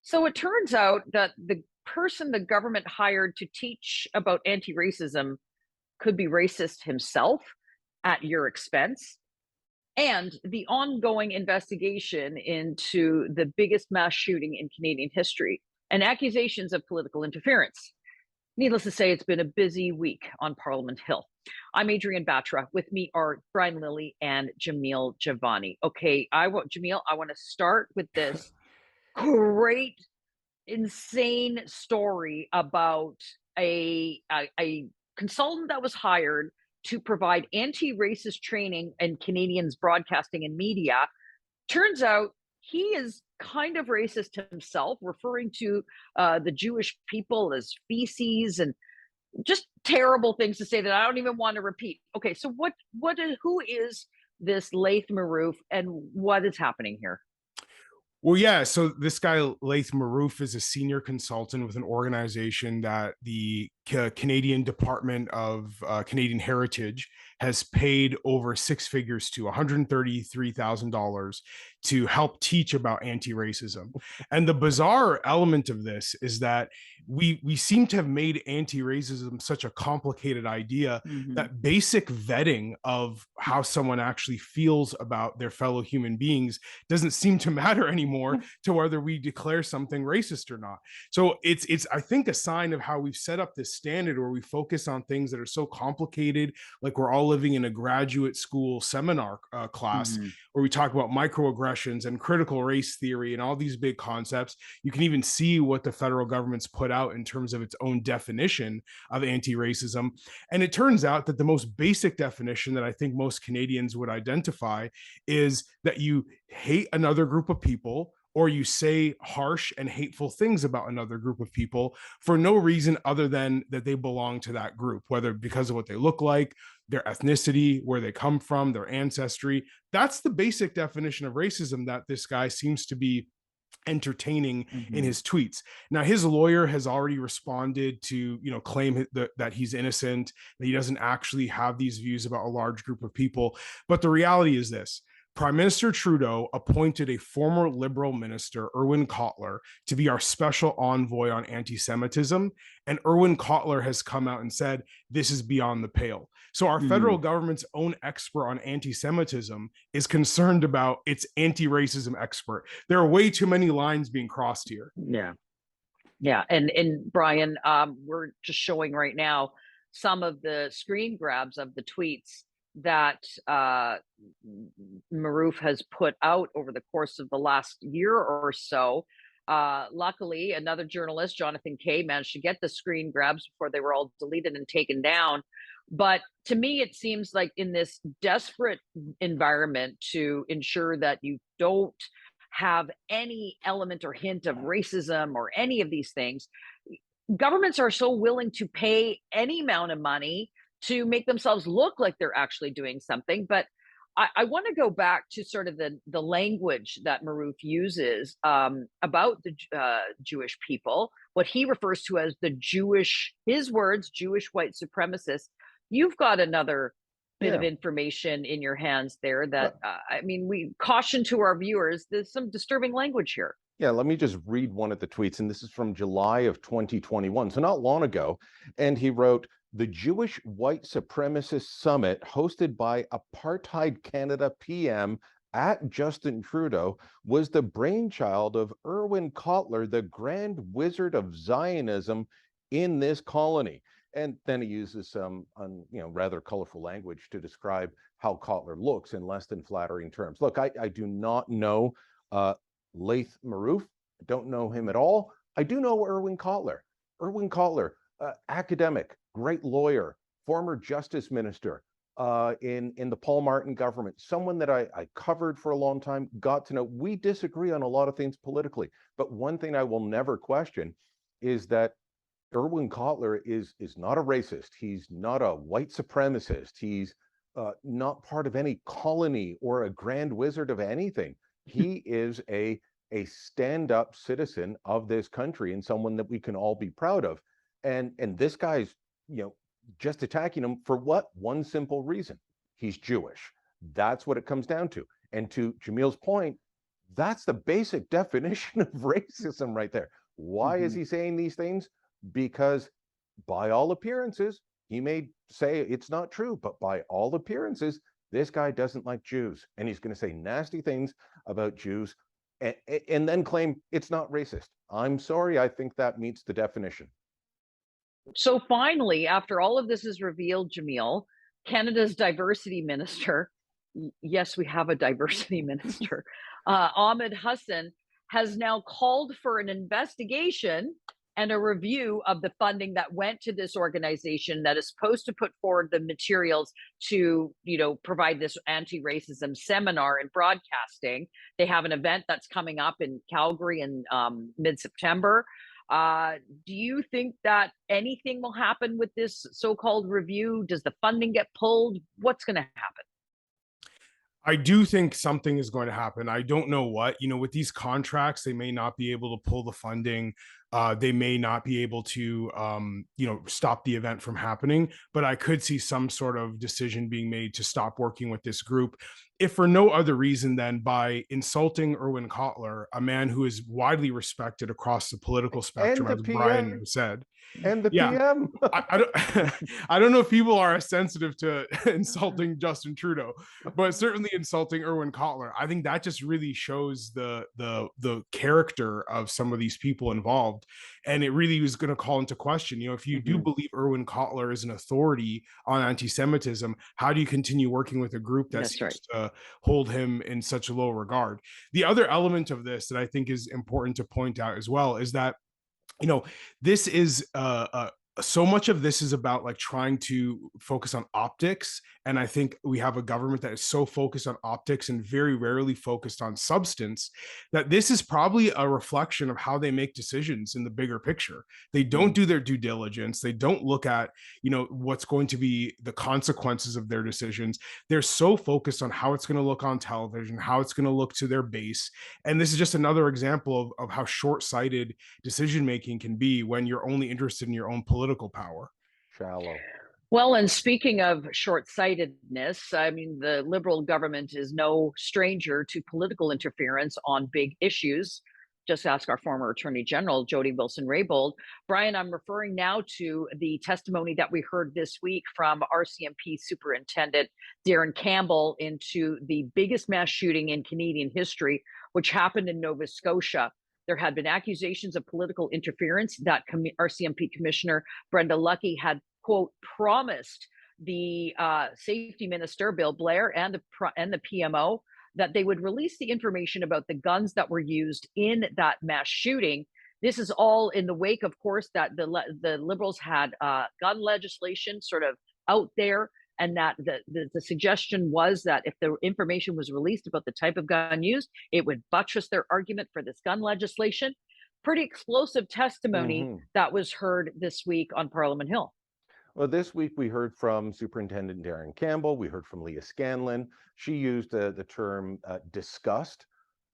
So it turns out that the person the government hired to teach about anti racism could be racist himself at your expense. And the ongoing investigation into the biggest mass shooting in Canadian history and accusations of political interference. Needless to say, it's been a busy week on Parliament Hill. I'm Adrienne Batra. With me are Brian Lilley and Jamil Jivani. Okay, Jamil, I want to start with this great insane story about a consultant that was hired to provide anti-racist training in Canadians broadcasting and media. Turns out he is kind of racist himself, referring to the Jewish people as feces and just terrible things to say that I don't even want to repeat. Okay, so who is this Laith Marouf and what is happening here? Well, yeah. So this guy, Laith Marouf, is a senior consultant with an organization that the Canadian Department of Canadian Heritage has paid over six figures to $133,000 to help teach about anti-racism. And the bizarre element of this is that we seem to have made anti-racism such a complicated idea that basic vetting of how someone actually feels about their fellow human beings doesn't seem to matter anymore to whether we declare something racist or not. So it's I think a sign of how we've set up this standard where we focus on things that are so complicated, like we're all living in a graduate school seminar class where we talk about microaggressions and critical race theory and all these big concepts. You can even see what the federal government's put out in terms of its own definition of anti-racism. And it turns out that the most basic definition that I think most Canadians would identify is that you hate another group of people, or you say harsh and hateful things about another group of people for no reason other than that they belong to that group, whether because of what they look like, their ethnicity, where they come from, their ancestry. That's the basic definition of racism that this guy seems to be entertaining in his tweets. Now, his lawyer has already responded to, claim that he's innocent, that he doesn't actually have these views about a large group of people. But the reality is this: Prime Minister Trudeau appointed a former Liberal minister, Irwin Cotler, to be our special envoy on anti-Semitism. And Irwin Cotler has come out and said, this is beyond the pale. So our federal government's own expert on anti-Semitism is concerned about its anti-racism expert. There are way too many lines being crossed here. Yeah. Yeah. And Brian, we're just showing right now some of the screen grabs of the tweets that Marouf has put out over the course of the last year or so. Luckily, another journalist, Jonathan Kay, managed to get the screen grabs before they were all deleted and taken down. But to me, it seems like in this desperate environment to ensure that you don't have any element or hint of racism or any of these things, governments are so willing to pay any amount of money to make themselves look like they're actually doing something. But I want to go back to sort of the language that Marouf uses about the Jewish people, what he refers to as the Jewish, his words, Jewish white supremacists. You've got another bit of information in your hands there that, we caution to our viewers, there's some disturbing language here. Yeah, let me just read one of the tweets, and this is from July of 2021, so not long ago. And he wrote, "The Jewish White Supremacist Summit hosted by Apartheid Canada PM at Justin Trudeau was the brainchild of Irwin Cotler, the grand wizard of Zionism in this colony." And then he uses some rather colorful language to describe how Cotler looks in less than flattering terms. Look, I do not know Laith Marouf. I don't know him at all. I do know Irwin Cotler. Irwin Cotler, academic, great lawyer, former justice minister in the Paul Martin government, someone that I covered for a long time, got to know. We disagree on a lot of things politically, but one thing I will never question is that Irwin Cotler is not a racist. He's not a white supremacist. He's not part of any colony or a grand wizard of anything. He is a stand-up citizen of this country and someone that we can all be proud of. And this guy's, just attacking him for what? One simple reason: he's Jewish. That's what it comes down to. And to Jamil's point, That's the basic definition of racism right there. Why is he saying these things? Because by all appearances, he may say it's not true, but by all appearances, this guy doesn't like Jews, and he's going to say nasty things about Jews and then claim it's not racist. I'm sorry, I think that meets the definition. So finally, after all of this is revealed, Jamil, Canada's diversity minister, yes, we have a diversity minister, Ahmed Hassan, has now called for an investigation and a review of the funding that went to this organization that is supposed to put forward the materials to, provide this anti-racism seminar and broadcasting. They have an event that's coming up in Calgary in mid-September. Do you think that anything will happen with this so-called review? Does the funding get pulled? What's going to happen? I do think something is going to happen. I don't know what. With these contracts, they may not be able to pull the funding. They may not be able to, stop the event from happening. But I could see some sort of decision being made to stop working with this group, if for no other reason than by insulting Irwin Cotler, a man who is widely respected across the political spectrum, as Brian said. And the Yeah. PM. I don't I don't know if people are as sensitive to insulting Justin Trudeau, but certainly insulting Irwin Cotler. I think that just really shows the character of some of these people involved. And it really was going to call into question, if you do believe Irwin Cotler is an authority on anti-Semitism, how do you continue working with a group that seems to hold him in such a low regard? The other element of this that I think is important to point out as well is that this is so much of this is about like trying to focus on optics. And I think we have a government that is so focused on optics and very rarely focused on substance, that this is probably a reflection of how they make decisions in the bigger picture. They don't do their due diligence. They don't look at, what's going to be the consequences of their decisions. They're so focused on how it's going to look on television, how it's going to look to their base. And this is just another example of how short-sighted decision-making can be when you're only interested in your own political power. Shallow. Well, and speaking of short-sightedness, I mean, the Liberal government is no stranger to political interference on big issues. Just ask our former Attorney General, Jody Wilson-Raybould. Brian, I'm referring now to the testimony that we heard this week from RCMP Superintendent Darren Campbell into the biggest mass shooting in Canadian history, which happened in Nova Scotia. There had been accusations of political interference that RCMP Commissioner Brenda Lucki had, quote, promised the safety minister, Bill Blair, and the PMO that they would release the information about the guns that were used in that mass shooting. This is all in the wake, of course, that the Liberals had gun legislation sort of out there, and that the suggestion was that if the information was released about the type of gun used, it would buttress their argument for this gun legislation. Pretty explosive testimony that was heard this week on Parliament Hill. Well, this week we heard from Superintendent Darren Campbell. We heard from Leah Scanlon. She used the term disgust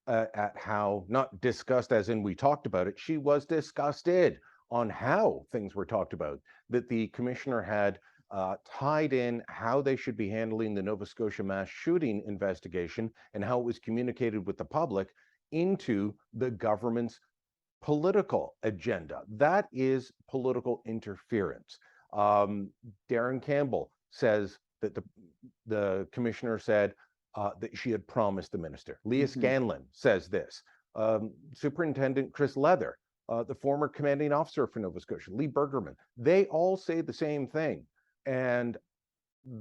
at how, not disgust as in we talked about it, she was disgusted on how things were talked about, that the commissioner had tied in how they should be handling the Nova Scotia Mass shooting investigation and how it was communicated with the public into the government's political agenda. That is political interference. Darren Campbell says that the commissioner said that she had promised the minister. Leah Scanlon says this. Superintendent Chris Leather, the former commanding officer for Nova Scotia, Lee Bergerman, they all say the same thing. And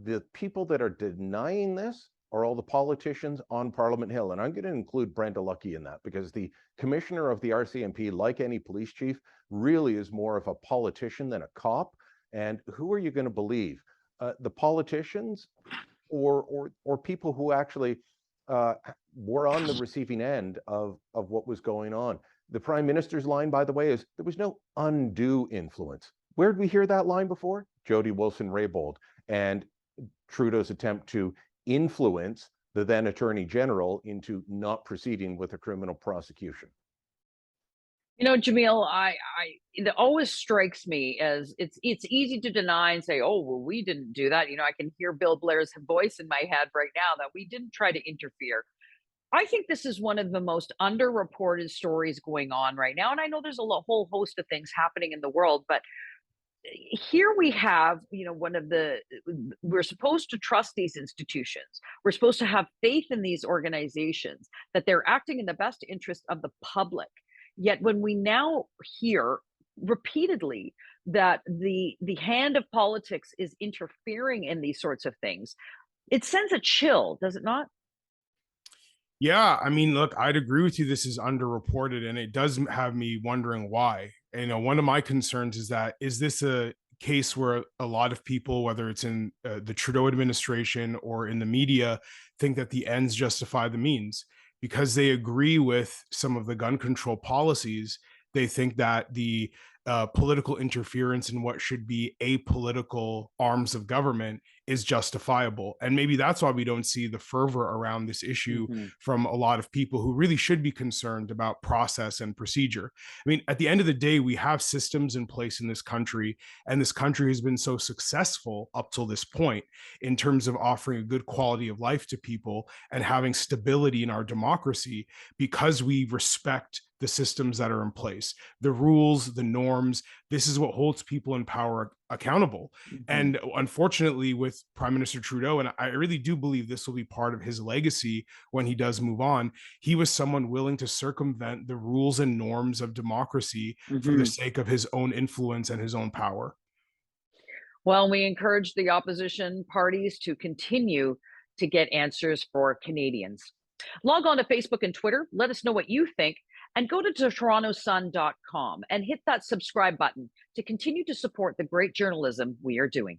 the people that are denying this are all the politicians on Parliament Hill. And I'm going to include Brenda Lucki in that, because the commissioner of the RCMP, like any police chief, really is more of a politician than a cop. And who are you going to believe? The politicians or people who actually were on the receiving end of what was going on? The Prime Minister's line, by the way, is there was no undue influence. Where did we hear that line before? Jody Wilson-Raybould and Trudeau's attempt to influence the then Attorney General into not proceeding with a criminal prosecution. Jamil, it always strikes me as it's easy to deny and say, oh, well, we didn't do that. I can hear Bill Blair's voice in my head right now that we didn't try to interfere. I think this is one of the most underreported stories going on right now. And I know there's a whole host of things happening in the world, but here we have, one of we're supposed to trust these institutions. We're supposed to have faith in these organizations that they're acting in the best interest of the public. Yet when we now hear repeatedly that the hand of politics is interfering in these sorts of things, it sends a chill, does it not? Yeah, I mean, look, I'd agree with you. This is underreported, and it does have me wondering why. One of my concerns is this a case where a lot of people, whether it's in the Trudeau administration or in the media, think that the ends justify the means because they agree with some of the gun control policies. They think that the political interference in what should be apolitical arms of government is justifiable. And maybe that's why we don't see the fervor around this issue from a lot of people who really should be concerned about process and procedure. I mean, at the end of the day, we have systems in place in this country, and this country has been so successful up till this point in terms of offering a good quality of life to people and having stability in our democracy because we respect the systems that are in place, the rules, the norms. This is what holds people in power accountable. And unfortunately, with Prime Minister Trudeau, and I really do believe this will be part of his legacy when he does move on, he was someone willing to circumvent the rules and norms of democracy for the sake of his own influence and his own power. Well, we encourage the opposition parties to continue to get answers for Canadians. Log on to Facebook and Twitter. Let us know what you think. And go to torontosun.com and hit that subscribe button to continue to support the great journalism we are doing.